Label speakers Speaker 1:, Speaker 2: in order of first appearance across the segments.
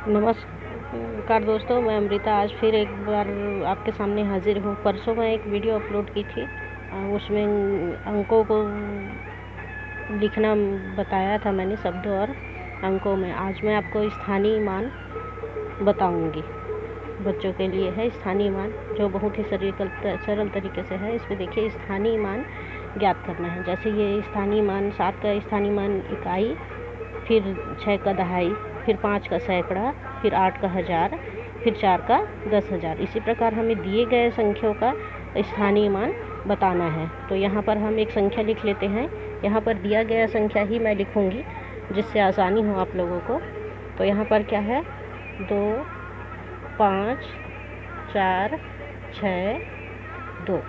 Speaker 1: नमस्कार दोस्तों, मैं अमृता आज फिर एक बार आपके सामने हाजिर हूँ। परसों मैं एक वीडियो अपलोड की थी, उसमें अंकों को लिखना बताया था मैंने, शब्दों और अंकों में। आज मैं आपको स्थानीय मान बताऊंगी। बच्चों के लिए है स्थानीय मान, जो बहुत ही सरल तरीके से है। इस पर देखिए, स्थानीय मान ज्ञात करना है। जैसे ये स्थानीय मान 7 का स्थानीय मान इकाई, फिर 6 का दहाई, फिर 5 का सैकड़ा, फिर 8 का हज़ार, फिर 4 का 10,000। इसी प्रकार हमें दिए गए संख्याओं का स्थानीय मान बताना है। तो यहाँ पर हम एक संख्या लिख लेते हैं। यहाँ पर दिया गया संख्या ही मैं लिखूँगी, जिससे आसानी हो आप लोगों को। तो यहाँ पर क्या है, 2, 5, 4, 6, 2।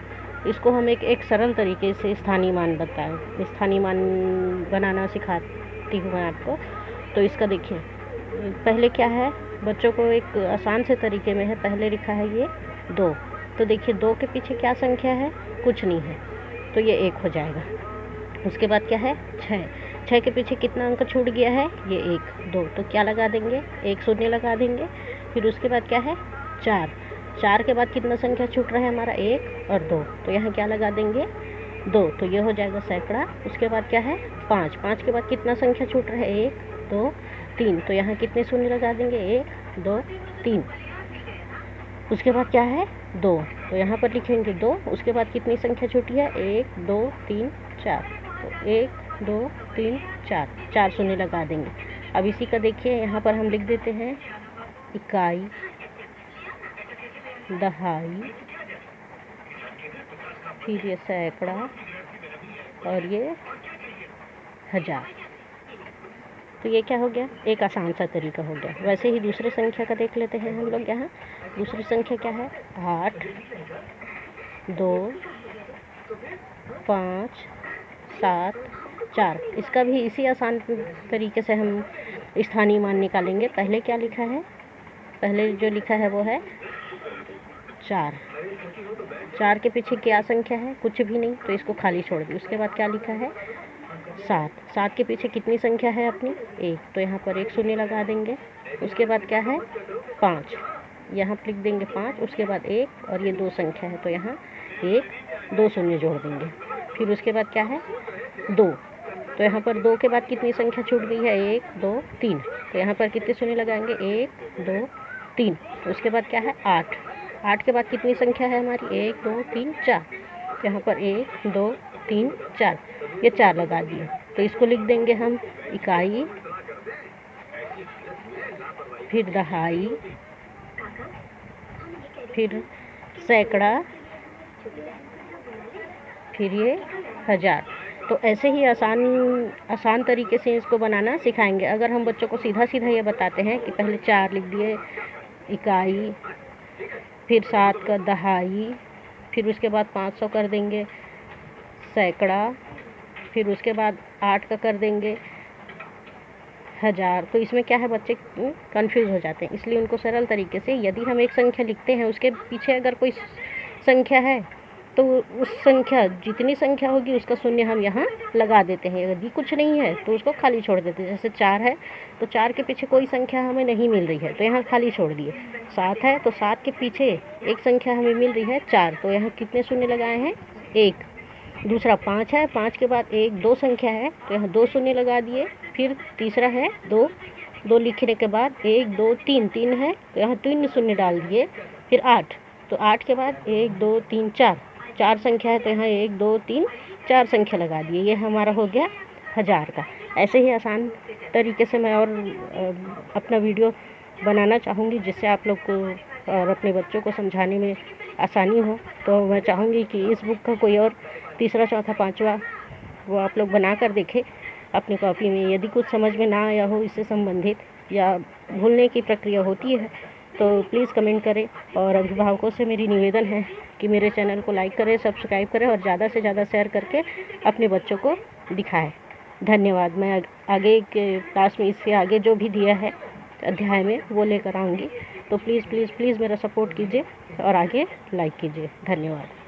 Speaker 1: इसको हम एक सरल तरीके से स्थानीय मान स्थानीय मान बनाना सिखाती हूँ मैं आपको। तो इसका देखिए, पहले क्या है, बच्चों को एक आसान से तरीके में है। पहले लिखा है ये 2, तो देखिए 2 के पीछे क्या संख्या है, कुछ नहीं है, तो ये 1 हो जाएगा। उसके बाद क्या है, 6 के पीछे कितना अंक छूट गया है, ये 1, 2, तो क्या लगा देंगे, एक शून्य लगा देंगे। फिर उसके बाद क्या है, 4 के बाद कितना संख्या छूट रहा है हमारा, 1 और 2, तो यहाँ क्या लगा देंगे, 2, तो ये हो जाएगा सैकड़ा। उसके बाद क्या है, 5 के बाद कितना संख्या छूट रहा है, 1, 2, 3, तो यहाँ कितने शून्य लगा देंगे, 1, 2, 3। उसके बाद क्या है, 2, तो यहाँ पर लिखेंगे 2। उसके बाद कितनी संख्या छूटी है, 1, 2, 3, 4, तो 1, 2, 3, 4 शून्य लगा देंगे। अब इसी का देखिए, यहाँ पर हम लिख देते हैं इकाई, दहाई, फिर ये सैकड़ा और ये हज़ार। तो ये क्या हो गया, एक आसान सा तरीका हो गया। वैसे ही दूसरे संख्या का देख लेते हैं हम लोग। यहाँ दूसरी संख्या क्या है, 8, 2, 5, 7, 4। इसका भी इसी आसान तरीके से हम स्थानीय मान निकालेंगे। पहले क्या लिखा है, पहले जो लिखा है वो है 4 के पीछे क्या संख्या है, कुछ भी नहीं, तो इसको खाली छोड़ दी। उसके बाद क्या लिखा है, 7 के पीछे कितनी संख्या है अपनी, 1, तो यहाँ पर एक शून्य लगा देंगे। उसके बाद क्या है, 5, यहाँ पर लिख देंगे 5। उसके बाद 1 और ये 2 संख्या है, तो यहाँ 1, 2 शून्य जोड़ देंगे। फिर उसके बाद क्या है, 2, तो यहाँ पर 2 के बाद कितनी संख्या छूट गई है, 1, 2, 3, तो यहाँ पर कितने शून्य लगाएंगे, 1, 2, 3। उसके बाद क्या है, 8 के बाद कितनी संख्या है हमारी, 1, 2, 3, 4, तो यहाँ पर 1, 2, 3, 4, ये 4 लगा दिए। तो इसको लिख देंगे हम इकाई, फिर दहाई, फिर सैकड़ा, फिर ये हज़ार। तो ऐसे ही आसान तरीके से इसको बनाना सिखाएंगे। अगर हम बच्चों को सीधा सीधा ये बताते हैं कि पहले 4 लिख दिए इकाई, फिर 7 का दहाई, फिर उसके बाद 500 कर देंगे सैकड़ा, फिर उसके बाद 8 का कर देंगे हज़ार, तो इसमें क्या है, बच्चे कंफ्यूज हो जाते हैं। इसलिए उनको सरल तरीके से, यदि हम एक संख्या लिखते हैं, उसके पीछे अगर कोई संख्या है, तो उस संख्या, जितनी संख्या होगी उसका शून्य हम यहाँ लगा देते हैं। यदि कुछ नहीं है तो उसको खाली छोड़ देते हैं। जैसे 4 है, तो 4 के पीछे कोई संख्या हमें नहीं मिल रही है, तो यहाँ खाली छोड़ दिए। 7 है, तो 7 के पीछे एक संख्या हमें मिल रही है 4, तो यहाँ कितने शून्य लगाए हैं, 1। दूसरा 5 है, 5 के बाद 1, 2 संख्या है, तो यहाँ 2 शून्य लगा दिए। फिर तीसरा है 2 लिखने के बाद 1, 2, 3 है, तो यहाँ 3 शून्य डाल दिए। फिर 8, तो 8 के बाद 1, 2, 3, 4 संख्या है, तो यहाँ 1, 2, 3, 4 संख्या लगा दिए। ये हमारा हो गया हज़ार का। ऐसे ही आसान तरीके से मैं और अपना वीडियो बनाना चाहूँगी, जिससे आप लोग को और अपने बच्चों को समझाने में आसानी हो। तो मैं चाहूँगी कि इस बुक का कोई और तीसरा, चौथा, पाँचवा वो आप लोग बना कर देखें अपनी कॉपी में। यदि कुछ समझ में ना आया हो इससे संबंधित, या भूलने की प्रक्रिया होती है, तो प्लीज़ कमेंट करें। और अभिभावकों से मेरी निवेदन है कि मेरे चैनल को लाइक करें, सब्सक्राइब करें और ज़्यादा से ज़्यादा शेयर करके अपने बच्चों को दिखाएं। धन्यवाद। मैं आगे के क्लास में इससे आगे जो भी दिया है अध्याय में वो लेकर आऊँगी। तो प्लीज़ प्लीज़ प्लीज़ मेरा सपोर्ट कीजिए और आगे लाइक कीजिए। धन्यवाद।